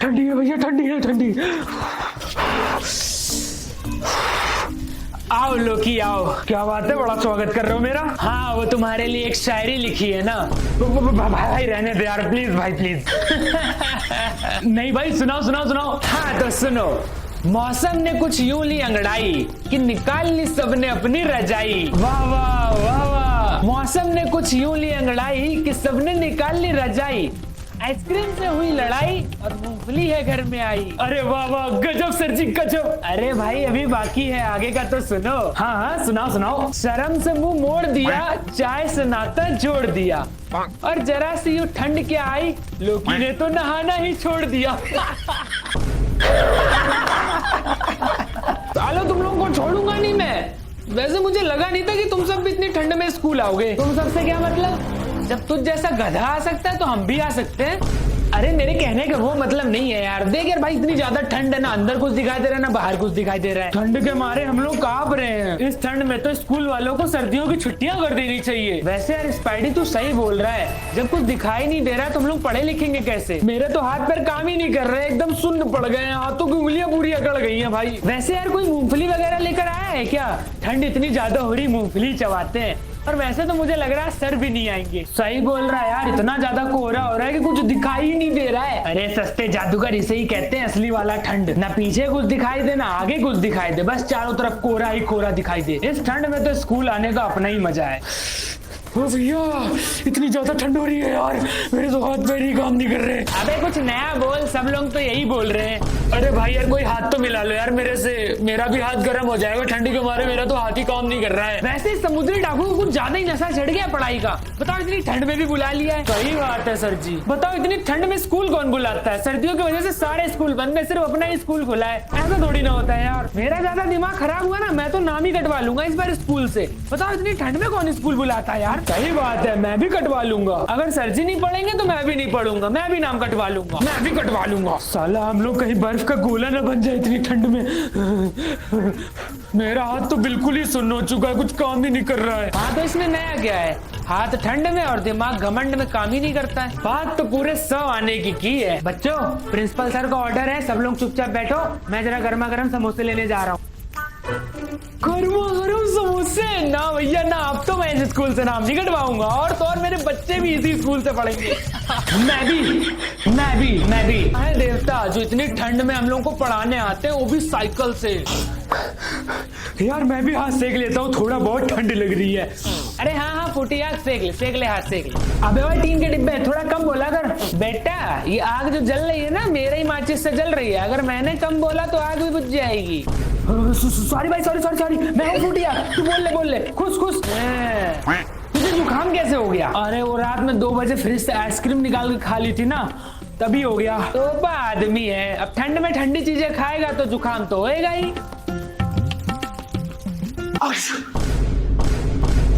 ठंडी है भैया, ठंडी है ठंडी। आओ लोकी आओ। क्या बात है, बड़ा स्वागत कर रहे हो मेरा। हाँ वो तुम्हारे लिए एक शायरी लिखी है ना। भाई रहने दे यार प्लीज, भाई प्लीज। नहीं भाई सुनाओ सुनाओ सुनाओ। हाँ तो सुनो। मौसम ने कुछ यूं ली अंगड़ाई कि निकाल ली सबने अपनी रजाई। वाह वाह वाह वाह। मौसम ने कुछ यूं ली अंगड़ाई कि सबने निकाल ली रजाई। आइसक्रीम से हुई लड़ाई और मूंगफली है घर में आई। अरे वाह वाह, गजब सर जी गजब। अरे भाई अभी बाकी है, आगे का तो सुनो। हाँ हाँ सुनाओ सुनाओ। शर्म से मुंह मोड़ दिया, चाय से नाता जोड़ दिया, और जरा सी यूं ठंड क्या आई, लोकी ने तो नहाना ही छोड़ दिया। सालो तुम लोगों को छोड़ूंगा नहीं मैं। वैसे मुझे लगा नहीं था कि तुम सब भी इतनी ठंड में स्कूल आओगे। तुम सबसे क्या मतलब, जब तुझ जैसा गधा आ सकता है तो हम भी आ सकते हैं। अरे मेरे कहने का वो मतलब नहीं है यार। देख यार भाई, इतनी ज्यादा ठंड है ना, अंदर कुछ दिखाई दे रहा है ना बाहर कुछ दिखाई दे रहा है। ठंड के मारे हम लोग कांप रहे हैं। इस ठंड में तो स्कूल वालों को सर्दियों की छुट्टियां कर देनी चाहिए। वैसे यार स्पाइडी तू सही बोल रहा है, जब कुछ दिखाई नहीं दे रहा है तो हम लोग पढ़े लिखेंगे कैसे। मेरे तो हाथ पैर काम ही नहीं कर रहे, एकदम सुन्न पड़ गए हैं, हाथों की उंगलियां पूरी अकड़ गई है भाई। वैसे यार कोई मूंगफली वगैरह लेकर आया है क्या? ठंड इतनी ज्यादा हो रही, मूंगफली चबाते हैं। और वैसे तो मुझे लग रहा है सर भी नहीं आएंगे। सही बोल रहा है यार, इतना ज्यादा कोहरा हो रहा है कि कुछ दिखाई ही नहीं दे रहा है। अरे सस्ते जादूगर इसे ही कहते हैं असली वाला ठंड। ना पीछे कुछ दिखाई दे ना आगे कुछ दिखाई दे, बस चारों तरफ कोहरा ही कोहरा दिखाई दे। इस ठंड में तो स्कूल आने का अपना ही मजा है। ओ भैया इतनी ज्यादा ठंड हो रही है यार, मेरे तो हाथ पैर ही काम नहीं कर रहे। अबे कुछ नया बोल, सब लोग तो यही बोल रहे हैं। अरे भाई यार कोई हाथ तो मिला लो यार मेरे से, मेरा भी हाथ गर्म हो जाएगा ठंडी के मारे, मेरा तो हाथ ही काम नहीं कर रहा है। वैसे समुद्री डाकू को कुछ ज्यादा ही नशा चढ़ गया पढ़ाई का। बताओ इतनी ठंड में भी बुला लिया है। सही बात है सर जी। बताओ इतनी ठंड में स्कूल कौन बुलाता है? सर्दियों की वजह से सारे स्कूल बंद है, सिर्फ अपना ही स्कूल खुला है। ऐसा थोड़ी ना होता है यार। मेरा ज्यादा दिमाग खराब हुआ ना, मैं तो नाम ही कटवा लूंगा इस बार स्कूल से। बताओ इतनी ठंड में कौन स्कूल बुलाता है यार। सही बात है, मैं भी कटवा लूंगा। अगर सर जी नहीं पढ़ेंगे तो मैं भी नहीं पढ़ूंगा, मैं भी नाम कटवा लूंगा, मैं भी कटवा लूंगा। साला हम लोग कहीं बर्फ का गोला न बन जाए इतनी ठंड में। मेरा हाथ तो बिल्कुल ही सुन्न हो चुका है, कुछ काम ही नहीं कर रहा है। हाँ तो इसमें नया क्या है, हाथ ठंड में और दिमाग घमंड में काम ही नहीं करता है। बात तो पूरे 100 आने की है। बच्चों प्रिंसिपल सर का ऑर्डर है, सब लोग चुपचाप बैठो, मैं जरा गर्मा गर्म समोसे लेने जा रहा हूँ। गर्मा गर्म समोसे? ना भैया ना, अब तो मैं इस स्कूल से नाम नहीं कटवाऊंगा, और तो और मेरे बच्चे भी इसी स्कूल से पढ़ेंगे। मैं भी। अरे देवता, जो इतनी ठंड में हम लोग को पढ़ाने आते हैं वो भी साइकिल से। यार मैं भी हाथ सेक लेता हूँ, थोड़ा बहुत ठंड लग रही है। अरे हाँ हाँ फूटी हाथ सेक ले हाथ सेक ले। अबे भाई टीन के डिब्बे थोड़ा कम बोला कर। बेटा ये आग जो जल रही है ना, मेरे ही माचिस से जल रही है, अगर मैंने कम बोला तो आग भी बुझ जाएगी। सॉरी भाई, सॉरी मैं हूँ फूटिया, तू बोल ले खुश तुझे जुकाम कैसे हो गया? अरे वो रात में 2 बजे फ्रिज से आइसक्रीम निकाल के खा ली थी ना, तभी हो गया। तो आदमी है, अब ठंड में ठंडी चीजें खाएगा तो जुकाम तो होएगा ही।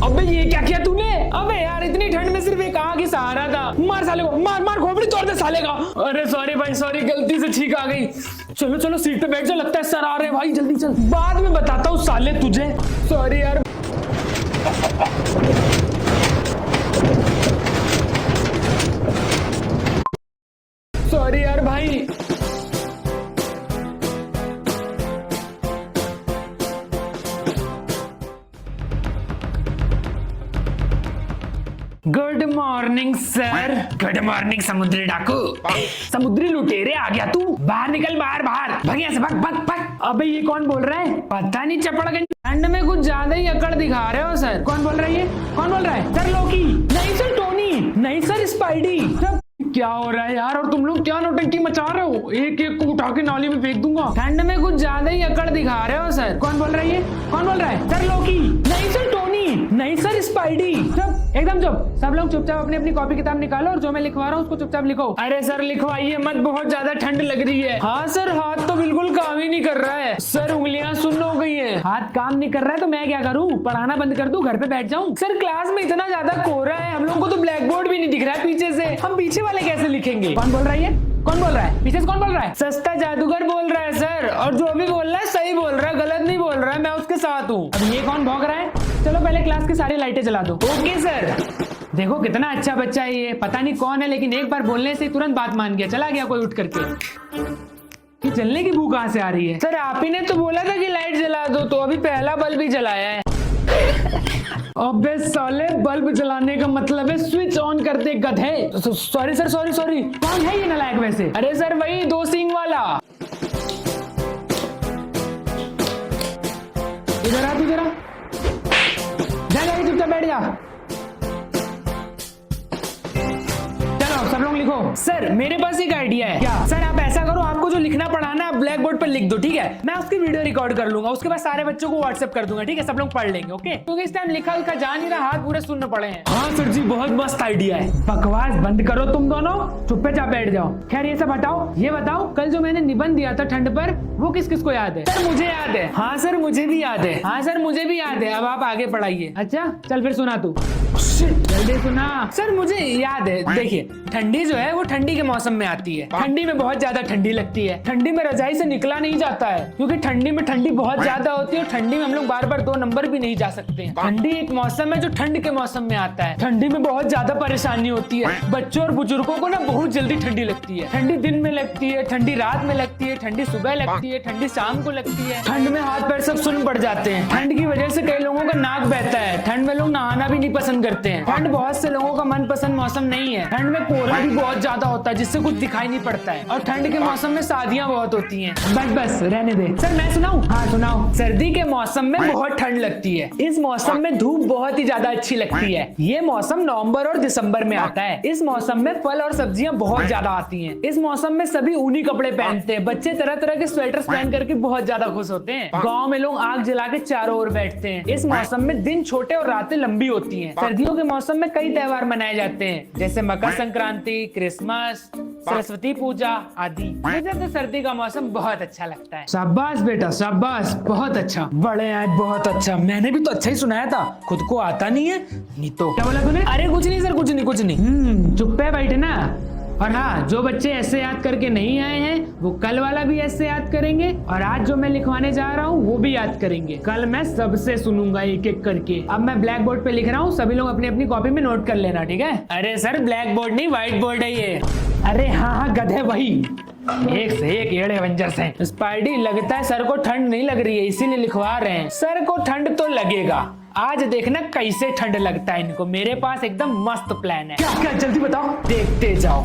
अबे ये क्या किया तूने? अबे यार इतनी ठंड में सिर्फ एक आग ही सहारा था। मार साले को, मार खोपड़ी तोड़ दे साले का। अरे सॉरी भाई सॉरी, गलती से छींक आ गई। चलो सीट पे बैठ जा, लगता है सर आ रहे हैं भाई, जल्दी चल। बाद में बताता हूँ साले तुझे। सॉरी यार। सॉरी यार भाई। Good morning sir. Good morning समुद्री डाकू। समुद्री लुटेरे आ गया तू, बाहर निकल, बाहर भग यहाँ से, भग। अबे ये कौन बोल रहा है? पता नहीं, चपड़गंज। ठंड में कुछ ज्यादा ही अकड़ दिखा रहे हो सर। कौन बोल रहा है? सर लोकी। नहीं सर टोनी। नहीं सर स्पाइडी। क्या हो रहा है यार, और तुम लोग क्या नौटंकी मचा रहे हो? एक को उठा के नाली में फेंक दूंगा। ठंड में कुछ ज्यादा ही अकड़ दिखा रहे हो सर। कौन बोल रहा है? सर लोकी। नहीं सर टोनी। नहीं सर स्पाइडी। एकदम चुप, सब लोग चुपचाप अपनी अपनी कॉपी किताब निकालो और जो मैं लिखवा रहा हूँ उसको चुपचाप लिखो। अरे सर लिखवाइए मत, बहुत ज्यादा ठंड लग रही है। हाँ सर, हाथ तो बिल्कुल काम ही नहीं कर रहा है सर, उंगलियां सुन्न हो गई हैं। हाथ काम नहीं कर रहा है तो मैं क्या करूँ? पढ़ाना बंद कर दूं, घर पे बैठ जाऊं? सर क्लास में इतना ज्यादा कोहरा है, हम लोग को तो ब्लैक बोर्ड भी नहीं दिख रहा है पीछे से, हम पीछे वाले कैसे लिखेंगे? कौन बोल रहा है? पीछे से कौन बोल रहा है? सस्ता जादूगर बोल रहा है सर, और जो भी बोल रहा है सही बोल रहा है, गलत नहीं बोल रहा है, मैं उसके साथ हूँ। अब ये कौन भौंक रहा है? चलो पहले क्लास की सारी लाइटें जला दो। Okay sir. देखो कितना अच्छा बच्चा है ये, पता नहीं कौन है लेकिन एक बार बोलने से तुरंत बात मान गया, चला गया कोई उठ करके। कि जलने की भूख कहाँ से आ रही है? सर आप ही ने तो बोला था कि लाइट जला दो, तो अभी पहला बल्ब ही जलाया है। अबे साले, बल्ब जलाने का मतलब है स्विच ऑन करते गधे। Sorry sir, sorry. कौन है ये नालायक वैसे? अरे सर वही 2 सींग वाला। इधर आ, तू जरा जा, चुपचाप बैठ जा। सब लोग लिखो। सर मेरे पास एक आइडिया है। क्या? सर आप ऐसा करो, आपको जो लिखना पढ़ाना है ब्लैक बोर्ड पर लिख दो, ठीक है? मैं उसकी वीडियो रिकॉर्ड कर लूंगा, उसके बाद सारे बच्चों को व्हाट्सएप कर दूंगा, ठीक है? सब लोग पढ़ लेंगे, ओके? क्योंकि इस टाइम लिखा उनका जा नहीं रहा, हाथ पूरे सुनने पड़े हैं। हाँ सर जी, बहुत मस्त आइडिया है। बकवास बंद करो तुम दोनों, चुपचाप बैठ जाओ। खैर ये सब हटाओ, ये बताओ कल जो मैंने निबंध दिया था ठंड पर, वो किस किस को याद है? सर मुझे याद है। हाँ सर मुझे भी याद है। हाँ सर मुझे भी याद है। अब आप आगे पढ़ाइए। अच्छा चल फिर सुना तू, जल्दी सुना। सर मुझे याद है। देखिए ठंडी जो है वो ठंडी के मौसम में आती है। ठंडी में बहुत ज्यादा ठंडी लगती है, ठंडी में रजाई से निकला नहीं जाता है, क्योंकि ठंडी में ठंडी बहुत ज्यादा होती है और ठंडी में हम लोग बार बार 2 नंबर भी नहीं जा सकते हैं। ठंडी एक मौसम है जो ठंड के मौसम में आता है। ठंडी में बहुत ज्यादा परेशानी होती है, बच्चों और बुजुर्गों को ना बहुत जल्दी ठंडी लगती है। ठंडी दिन में लगती है, ठंडी रात में लगती है, ठंडी सुबह लगती है, ठंडी शाम को लगती है। ठंड में हाथ पैर सब सुन्न पड़ जाते हैं। ठंड की वजह से कई लोगों का नाक बहता है। ठंड में लोग नहाना भी नहीं पसंद करते हैं। ठंड बहुत से लोगों का मनपसंद मौसम नहीं है। ठंड में कोहरा भी बहुत ज्यादा होता है जिससे कुछ दिखाई नहीं पड़ता है। और ठंड के मौसम में शादियां बहुत होती हैं। बस रहने दे। सर मैं सुनाऊं? हाँ सुनाओ। सर्दी के मौसम में बहुत ठंड लगती है। इस मौसम में धूप बहुत ही ज्यादा अच्छी लगती है। ये मौसम नवंबर और दिसंबर में आता है। इस मौसम में फल और सब्जियां बहुत ज्यादा आती हैं। इस मौसम में सभी ऊनी कपड़े पहनते हैं। बच्चे तरह तरह के स्वेटर्स पहन करके बहुत ज्यादा खुश होते हैं। गाँव में लोग आग जला के चारों ओर बैठते हैं। इस मौसम में दिन छोटे और रातें लंबी होती हैं। सर्दियों के मौसम में कई त्योहार मनाए जाते हैं, जैसे मकर संक्रांति, क्रिसमस, सरस्वती पूजा आदि। मुझे तो सर्दी का मौसम बहुत अच्छा लगता है। शाबाश बेटा शाबाश, बहुत अच्छा। बड़े आज बहुत अच्छा। मैंने भी तो अच्छा ही सुनाया था, खुद को आता नहीं है। नहीं तो क्या बोला तूने? अरे कुछ नहीं सर, कुछ नहीं। चुप है बैठे ना। और हाँ, जो बच्चे ऐसे याद करके नहीं आए हैं वो कल वाला भी ऐसे याद करेंगे, और आज जो मैं लिखवाने जा रहा हूँ वो भी याद करेंगे। कल मैं सबसे सुनूंगा एक एक करके। अब मैं ब्लैक बोर्ड पे लिख रहा हूँ, सभी लोग अपनी अपनी कॉपी में नोट कर लेना, ठीक है? अरे सर ब्लैक बोर्ड नहीं, व्हाइट बोर्ड है ये। अरे हाँ गधे वही, एक से एक एड़े एवेंजर्स हैं। स्पाइडी लगता है सर को ठंड नहीं लग रही है, इसीलिए लिखवा रहे हैं। सर को ठंड तो लगेगा, आज देखना कैसे ठंड लगता है इनको। मेरे पास एकदम मस्त प्लान है। क्या जल्दी बताओ, देखते जाओ।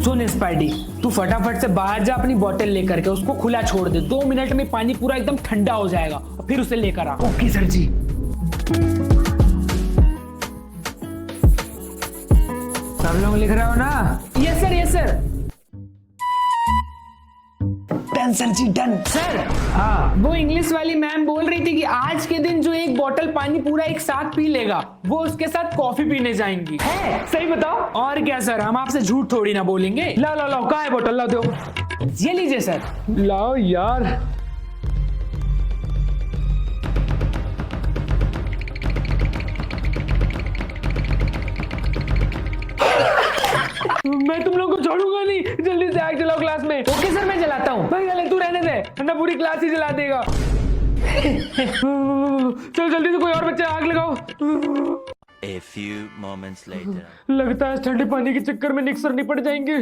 सुन स्पाइडी, तू फटाफट से बाहर जा, अपनी बोतल लेकर के उसको खुला छोड़ दे। 2 मिनट में पानी पूरा एकदम ठंडा हो जाएगा और फिर उसे लेकर आ। ओके सर जी। सब लोग लिख रहे हो ना? Yes sir yes sir. Done sir जी डन। सर हाँ, वो इंग्लिश वाली मैम बोल रही थी कि आज के दिन जो एक बोतल पानी पूरा एक साथ पी लेगा वो उसके साथ कॉफी पीने जाएंगी। है सही बताओ? और क्या सर, हम आपसे झूठ थोड़ी ना बोलेंगे। लाओ लाओ लाओ, कहाँ है बोतल? लाओ दो। ये लीजिए सर। लाओ यार। मैं तुम लोगों को छोड़ूंगा नहीं, जल्दी से आग जलाओ क्लास में। ओके सर मैं जलाता हूँ। भाई तू रहने दे, वरना पूरी क्लास ही जला देगा। चल जल्दी से कोई और बच्चा आग लगाओ। A few moments later. लगता है ठंडे पानी के चक्कर में निकसर निपट जाएंगे।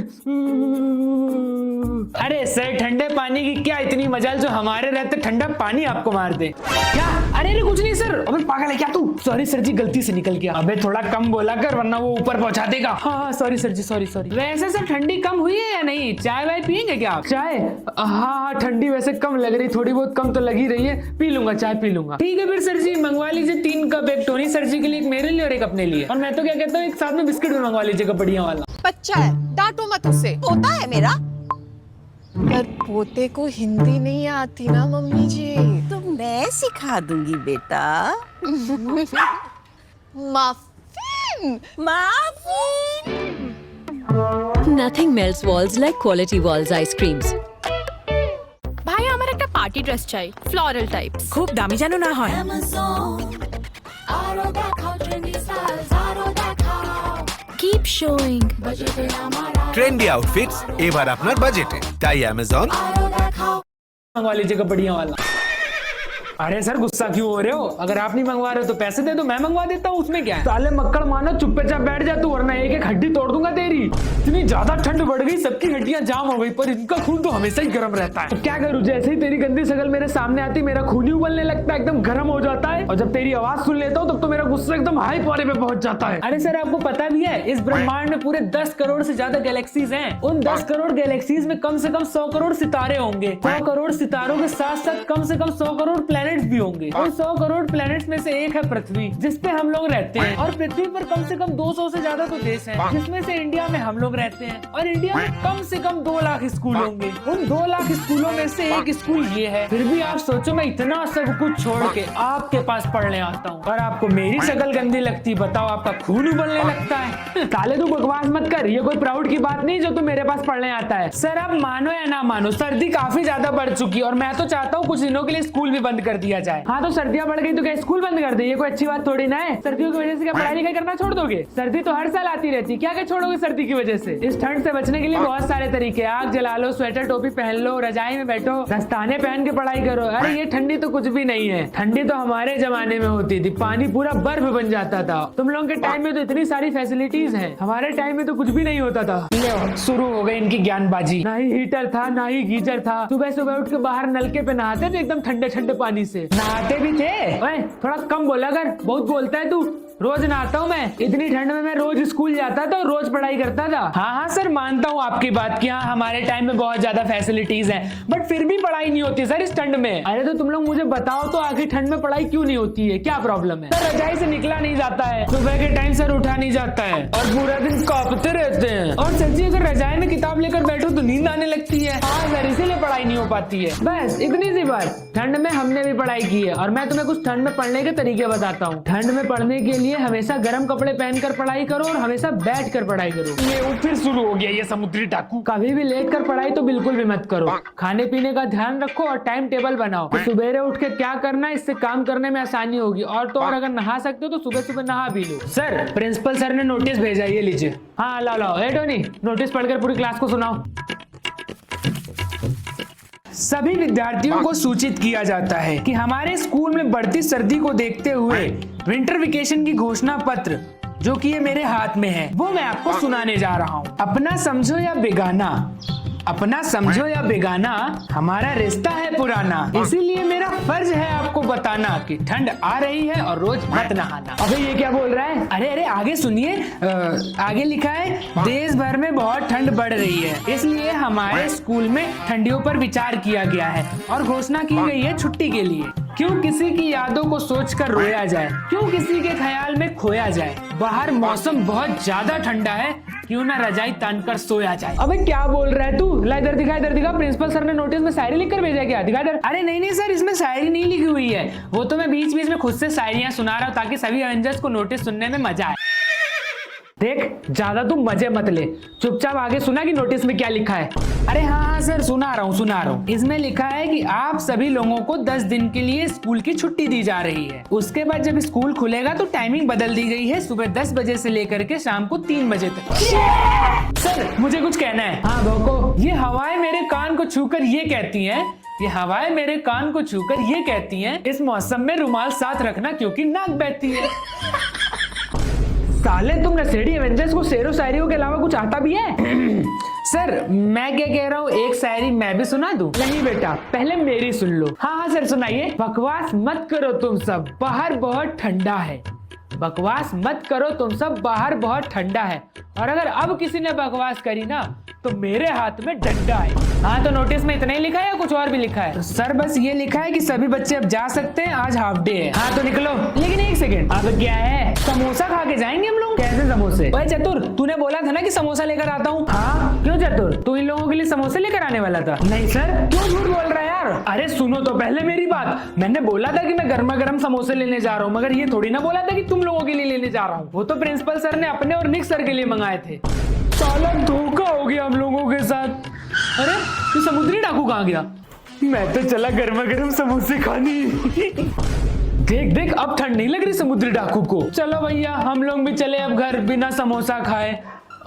अरे सर ठंडे पानी की क्या इतनी मजाल जो हमारे रहते ठंडा पानी आपको मार दे। क्या? अरे कुछ नहीं सर। अबे पागल है क्या तू? सॉरी सर जी, गलती से निकल गया। अबे थोड़ा कम बोला कर वरना वो ऊपर पहुंचा देगा। हाँ सॉरी सर जी, सॉरी। वैसे सर ठंडी कम हुई है या नहीं? चाय वाय पियेंगे क्या आप? चाय? हाँ ठंडी वैसे कम लग रही, थोड़ी बहुत कम तो लगी रही है। पी लूंगा, चाय पी लूंगा। ठीक है फिर सर जी मंगवा लीजिए 3 कप, एक टोनी सर जी के लिए, एक मेरे लिए और एक अपने लिए। और मैं तो क्या कहता हूँ एक साथ में बिस्किट भी मंगवा लीजिएगा बढ़िया वाला। बच्चा है, डांटो मत उसे, पोता है मेरा। पर पोते को हिंदी नहीं आती ना मम्मी जी। तो मैं सिखा दूंगी बेटा। Muffin. Nothing melts walls like quality walls ice creams. ভাই আমার একটা পার্টি ড্রেস চাই, ফ্লোরাল টাইপস। খুব দামি যেন না হয়। Keep showing. ট্রেন্ডি আউটফিটস এবার আপনার বাজেটে, তাই অ্যামাজন मंगवा लीजिएगा बढ़िया वाला। अरे सर गुस्सा क्यों हो रहे हो? अगर आप नहीं मंगवा रहे हो तो पैसे दे दो, मैं मंगवा देता हूँ, उसमें क्या है? साले मक्कड़ मानो चुप्पे चाप बैठ जा तू, वरना एक एक हड्डी तोड़ दूंगा तेरी। इतनी ज्यादा ठंड बढ़ गई, सबकी हड्डियां जाम हो गई, पर इनका खून तो हमेशा ही गर्म रहता है। क्या करूँ, जैसे ही तेरी गंदी शक्ल मेरे सामने आती मेरा खून ही उबलने लगता है, एकदम गर्म हो जाता है, और जब तेरी आवाज सुन लेता हूँ तब तो मेरा गुस्सा एकदम हाई पारे पे पहुंच जाता है। अरे सर आपको पता भी है इस ब्रह्मांड में पूरे 10 करोड़ से ज्यादा गैलेक्सीज हैं। उन 10 करोड़ गैलेक्सीज में कम से कम 100 करोड़ सितारे होंगे। 100 करोड़ सितारों के साथ साथ कम से कम 100 करोड़ प्लैनेट्स भी होंगे। उन 100 करोड़ प्लैनेट्स में से एक है पृथ्वी, जिसपे हम लोग रहते हैं, और पृथ्वी पर कम से कम 200 से ज्यादा तो देश हैं, जिसमें से इंडिया में हम लोग रहते हैं, और इंडिया में कम से कम 2 लाख स्कूल होंगे। उन 2 लाख स्कूलों में से एक स्कूल ये है। फिर भी आप सोचो मैं इतना सब कुछ छोड़ के आपके पास पढ़ने आता हूँ, और आपको मेरी शक्ल गंदी लगती, बताओ आपका खून उबलने लगता है। साले तू बकवास मत कर, ये कोई प्राउड की बात नहीं जो तू मेरे पास पढ़ने आता है। सर आप मानो या ना मानो, सर्दी काफी ज्यादा बढ़ चुकी है, और मैं तो चाहता हूँ कुछ दिनों के लिए स्कूल भी बंद कर दिया जाए। हाँ तो सर्दियाँ बढ़ गई तो क्या स्कूल बंद कर दे? ये कोई अच्छी बात थोड़ी ना है। सर्दियों की वजह से क्या पढ़ाई लिखाई करना छोड़ दोगे? सर्दी तो हर साल आती रहती, क्या क्या छोड़ोगे सर्दी की वजह से? इस ठंड से बचने के लिए बहुत सारे तरीके, आग जला लो, स्वेटर टोपी पहन लो, रजाई में बैठो, दस्ताने पहन के पढ़ाई करो। अरे ये ठंडी तो कुछ भी नहीं है, ठंडी तो हमारे जमाने में होती थी, पानी पूरा बर्फ बन जाता था। तुम लोगों के टाइम में तो इतनी सारी फैसिलिटीज हैं, हमारे टाइम में तो कुछ भी नहीं होता था। शुरू हो गई इनकी ज्ञानबाजी, ना ही हीटर था ना ही गीजर था। सुबह सुबह उठ के बाहर नलके पे नहाते थे एकदम ठंडे ठंडे पानी से, नहाते भी थे। ओए थोड़ा कम बोला कर, बहुत बोलता है तू। रोज नहाता हूँ मैं, इतनी ठंड में मैं रोज स्कूल जाता था और रोज पढ़ाई करता था। हाँ सर मानता हूँ आपकी बात कि हाँ हमारे टाइम में बहुत ज्यादा फैसिलिटीज हैं, बट फिर भी पढ़ाई नहीं होती सर इस ठंड में। अरे तो तुम लोग मुझे बताओ तो आखिर ठंड में पढ़ाई क्यों नहीं होती है, क्या प्रॉब्लम है? सर रजाई से निकला नहीं जाता है, सुबह के टाइम सर उठा नहीं जाता है, और पूरा दिन कांपते रहते हैं, और सच्ची अगर रजाई में किताब लेकर बैठो तो नींद आने लगती है। हाँ सर इसीलिए पढ़ाई नहीं हो पाती है, बस इतनी सी बात। ठंड में हमने भी पढ़ाई की है, और मैं तुम्हें कुछ ठंड में पढ़ने के तरीके बताता हूँ। ठंड में पढ़ने के लिए हमेशा गर्म कपड़े पहनकर पढ़ाई करो, और हमेशा बैठकर पढ़ाई करो। ये फिर शुरू हो गया ये समुद्री डाकू। कभी भी लेट कर पढ़ाई तो बिल्कुल भी मत करो। खाने पीने का ध्यान रखो और टाइम टेबल बनाओ, तो सुबह उठ के क्या करना है, इससे काम करने में आसानी होगी। और तो और अगर नहा सकते हो तो सुबह सुबह नहा भी लो। सर प्रिंसिपल सर ने नोटिस भेजा, ये लीजिए। हाँ लाओ लाओ, ए टोनी नोटिस पढ़कर पूरी क्लास को सुनाओ। सभी विद्यार्थियों को सूचित किया जाता है कि हमारे स्कूल में बढ़ती सर्दी को देखते हुए विंटर वेकेशन की घोषणा पत्र, जो कि ये मेरे हाथ में है, वो मैं आपको सुनाने जा रहा हूँ। अपना समझो या बेगाना, अपना समझो या बेगाना, हमारा रिश्ता है पुराना, इसीलिए मेरा फर्ज है आपको बताना कि ठंड आ रही है और रोज मत नहाना। अबे ये क्या बोल रहा है? अरे अरे आगे सुनिए, आगे लिखा है देश भर में बहुत ठंड बढ़ रही है, इसलिए हमारे स्कूल में ठंडियों पर विचार किया गया है और घोषणा की गई है छुट्टी के लिए। क्यों किसी की यादों को सोचकर रोया जाए, क्यों किसी के ख्याल में खोया जाए। बाहर मौसम बहुत ज्यादा ठंडा है, क्यों ना रजाई तानकर सोया जाए। अबे क्या बोल रहा है तू? ला इधर दिखा, इधर दिखा। प्रिंसिपल सर ने नोटिस में शायरी लिखकर भेजा क्या? दिखा इधर। अरे नहीं नहीं सर, इसमें शायरी नहीं लिखी हुई है, वो तो मैं बीच बीच में खुद से शायरियां सुना रहा हूँ ताकि सभी एवेंजर्स को नोटिस सुनने में मजा आए। देख ज्यादा तू मजे मत ले, चुपचाप आगे सुना कि नोटिस में क्या लिखा है। अरे हाँ सर सुना रहा हूँ। इसमें लिखा है कि आप सभी लोगों को 10 दिन के लिए स्कूल की छुट्टी दी जा रही है। उसके बाद जब स्कूल खुलेगा तो टाइमिंग बदल दी गई है, सुबह 10 बजे से लेकर के शाम को 3 बजे तक। सर मुझे कुछ कहना है। हाँ भौको। ये हवाएं मेरे कान को छूकर ये कहती हैं, ये हवाएं मेरे कान को छूकर ये कहती हैं, इस मौसम में रुमाल साथ रखना क्योंकि नाक बहती है। साले तुम नशेड़ी एवेंजर्स को शेरो शायरियों के अलावा कुछ आता भी है? सर मैं क्या कह रहा हूँ, एक शायरी मैं भी सुना दूं? नहीं बेटा पहले मेरी सुन लो। हाँ सर सुनाइए। बकवास मत करो तुम सब, बाहर बहुत ठंडा है। बकवास मत करो तुम सब, बाहर बहुत ठंडा है, और अगर अब किसी ने बकवास करी ना तो मेरे हाथ में डंडा है। हाँ तो नोटिस में इतना ही लिखा है या कुछ और भी लिखा है? सर बस ये लिखा है कि सभी बच्चे अब जा सकते हैं, आज हाफ डे है। हाँ तो निकलो। लेकिन एक सेकेंड, अब क्या है? समोसा खा के जाएंगे हम लोग। कैसे समोसे? भाई चतुर तूने बोला था ना कि समोसा लेकर आता हूँ। हाँ क्यों चतुर, तू इन लोगों के लिए समोसे लेकर आने वाला था? नहीं सर। क्यों झूठ बोल रहा है यार? अरे सुनो तो पहले मेरी बात। मैंने बोला था कि मैं गर्मा गर्म समोसे लेने जा रहा हूँ, मगर ये थोड़ी ना बोला था कि तुम लोगों के लिए लेने जा रहा हूँ। वो तो प्रिंसिपल सर ने अपने और निक सर के लिए मंगाए थे। साला धोखा हो गया हम लोगों के साथ। अरे तू समुद्री डाकू कहाँ गया? मैं तो चला गर्मा गर्म समोसे खानी। देख देख अब ठंड नहीं लग रही समुद्री डाकू को। चलो भैया हम लोग भी चले अब घर बिना समोसा खाए।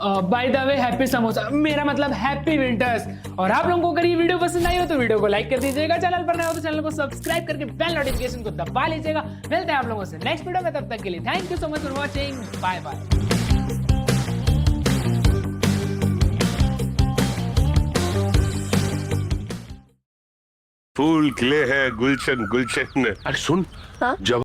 By the way happy samosa, मेरा मतलब हैप्पी विंटर्स। और आप लोगों को अगर ये वीडियो पसंद आई हो तो वीडियो को लाइक कर दीजिएगा, चैनल पर नए हो तो चैनल को सब्सक्राइब करके बेल नोटिफिकेशन को दबा लीजिएगा। मिलते हैं आप लोगों से नेक्स्ट वीडियो में, तब तक के लिए thank you so much for watching, bye bye. फूल खिले हैं गुलशन गुलशन। अरे सुन, जब